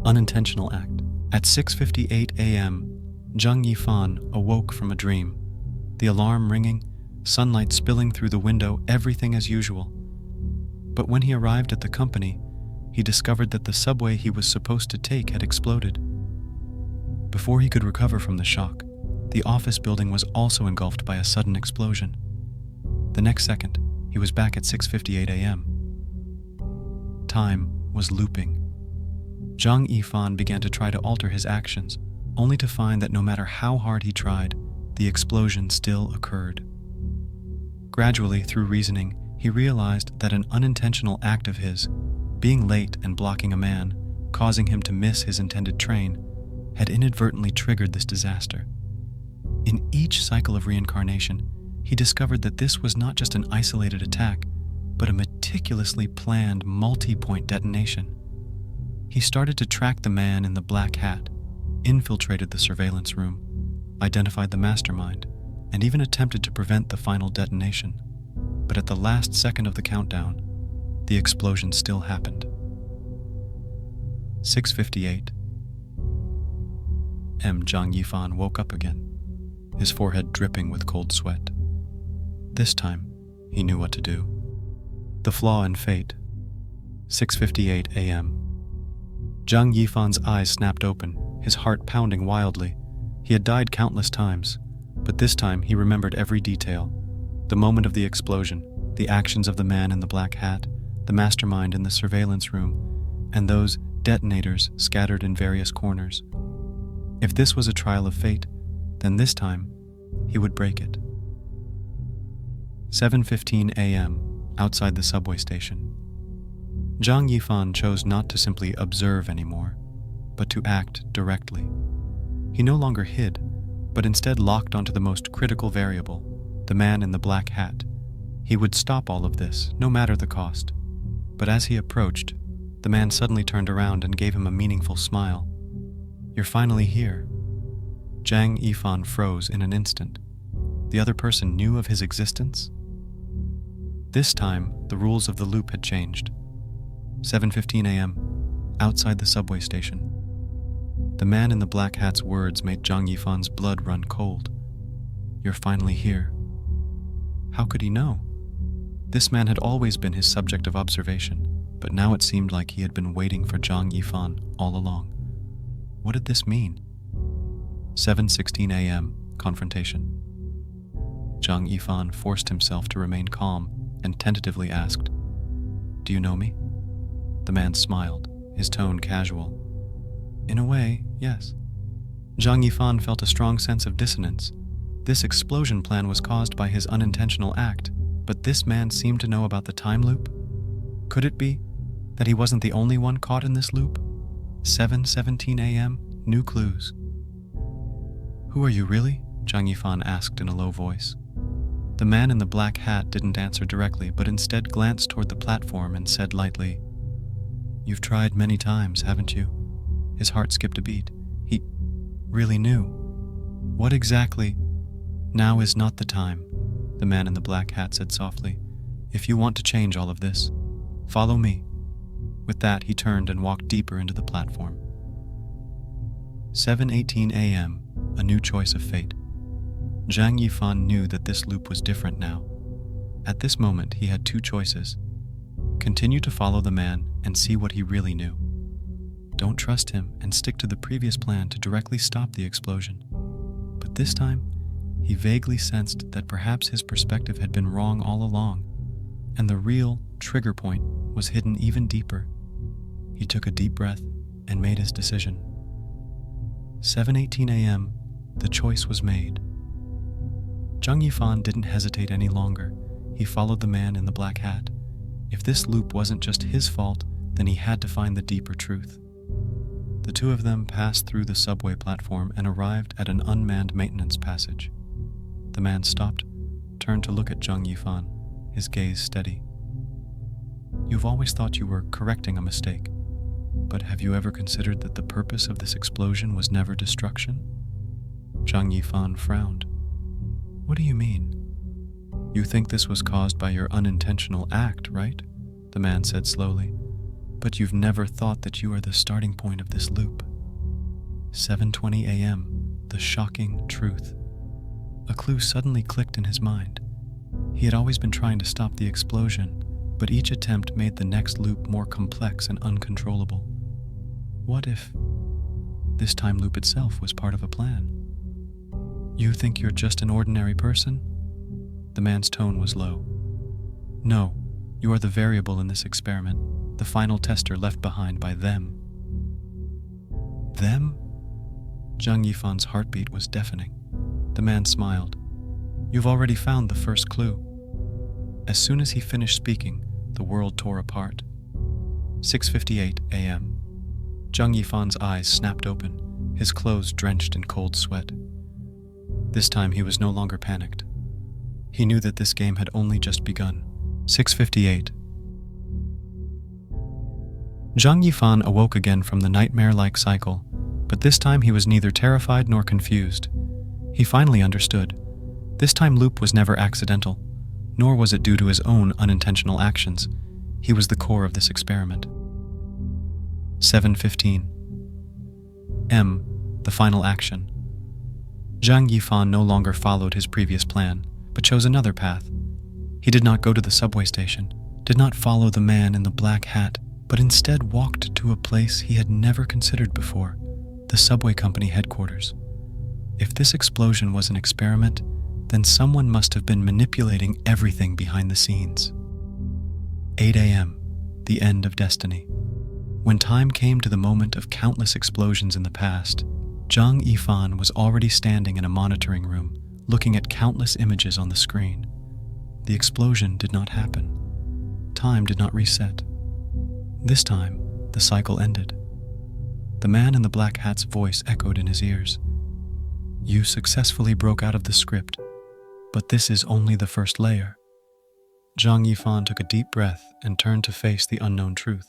Unintentional act. At 6:58 a.m., Zhang Yifan awoke from a dream. The alarm ringing, sunlight spilling through the window, everything as usual. But when he arrived at the company, he discovered that the subway he was supposed to take had exploded. Before he could recover from the shock, the office building was also engulfed by a sudden explosion. The next second, he was back at 6:58 a.m. Time was looping. Zhang Yifan began to try to alter his actions, only to find that no matter how hard he tried, the explosion still occurred. Gradually, through reasoning, he realized that an unintentional act of his, being late and blocking a man, causing him to miss his intended train, had inadvertently triggered this disaster. In each cycle of reincarnation, he discovered that this was not just an isolated attack, but a meticulously planned multi-point detonation. He started to track the man in the black hat, infiltrated the surveillance room, identified the mastermind, and even attempted to prevent the final detonation. But at the last second of the countdown, the explosion still happened. 6:58 M. Zhang Yifan woke up again, his forehead dripping with cold sweat. This time, he knew what to do. The flaw in fate. 6:58 a.m. Zhang Yifan's eyes snapped open, his heart pounding wildly. He had died countless times, but this time he remembered every detail. The moment of the explosion, the actions of the man in the black hat, the mastermind in the surveillance room, and those detonators scattered in various corners. If this was a trial of fate, then this time he would break it. 7:15 a.m. outside the subway station. Zhang Yifan chose not to simply observe anymore, but to act directly. He no longer hid, but instead locked onto the most critical variable, the man in the black hat. He would stop all of this, no matter the cost. But as he approached, the man suddenly turned around and gave him a meaningful smile. "You're finally here." Zhang Yifan froze in an instant. The other person knew of his existence? This time, the rules of the loop had changed. 7:15 a.m., outside the subway station. The man in the black hat's words made Zhang Yifan's blood run cold. "You're finally here." How could he know? This man had always been his subject of observation, but now it seemed like he had been waiting for Zhang Yifan all along. What did this mean? 7:16 a.m., confrontation. Zhang Yifan forced himself to remain calm and tentatively asked, "Do you know me?" The man smiled, his tone casual. "In a way, yes." Zhang Yifan felt a strong sense of dissonance. This explosion plan was caused by his unintentional act, but this man seemed to know about the time loop. Could it be that he wasn't the only one caught in this loop? 7:17 a.m., new clues. "Who are you really?" Zhang Yifan asked in a low voice. The man in the black hat didn't answer directly, but instead glanced toward the platform and said lightly, "You've tried many times, haven't you?" His heart skipped a beat. He really knew. "What exactly?" "Now is not the time," the man in the black hat said softly. "If you want to change all of this, follow me." With that, he turned and walked deeper into the platform. 7:18 a.m., a new choice of fate. Zhang Yifan knew that this loop was different now. At this moment, he had two choices. Continue to follow the man and see what he really knew. Don't trust him and stick to the previous plan to directly stop the explosion. But this time, he vaguely sensed that perhaps his perspective had been wrong all along, and the real trigger point was hidden even deeper. He took a deep breath and made his decision. 7:18 a.m., the choice was made. Zhang Yifan didn't hesitate any longer. He followed the man in the black hat. If this loop wasn't just his fault, then he had to find the deeper truth. The two of them passed through the subway platform and arrived at an unmanned maintenance passage. The man stopped, turned to look at Zhang Yifan, his gaze steady. "You've always thought you were correcting a mistake, but have you ever considered that the purpose of this explosion was never destruction?" Zhang Yifan frowned. "What do you mean?" "You think this was caused by your unintentional act, right?" the man said slowly. But you've never thought that you are the starting point of this loop. 7:20 a.m., the shocking truth. A clue suddenly clicked in his mind. He had always been trying to stop the explosion, but each attempt made the next loop more complex and uncontrollable. What if this time loop itself was part of a plan? You think you're just an ordinary person? The man's tone was low. No, you are the variable in this experiment, the final tester left behind by them. Them? Zhang Yifan's heartbeat was deafening. The man smiled. You've already found the first clue. As soon as he finished speaking, the world tore apart. 6:58 a.m. Zhang Yifan's eyes snapped open, his clothes drenched in cold sweat. This time he was no longer panicked. He knew that this game had only just begun. 6:58. Zhang Yifan awoke again from the nightmare-like cycle, but this time he was neither terrified nor confused. He finally understood. This time loop was never accidental, nor was it due to his own unintentional actions. He was the core of this experiment. 7:15. M. The final action. Zhang Yifan no longer followed his previous plan, but chose another path. He did not go to the subway station, did not follow the man in the black hat, but instead walked to a place he had never considered before, the subway company headquarters. If this explosion was an experiment, then someone must have been manipulating everything behind the scenes. 8 a.m., the end of destiny. When time came to the moment of countless explosions in the past, Zhang Yifan was already standing in a monitoring room, looking at countless images on the screen. The explosion did not happen. Time did not reset. This time, the cycle ended. The man in the black hat's voice echoed in his ears. You successfully broke out of the script, but this is only the first layer. Zhang Yifan took a deep breath and turned to face the unknown truth.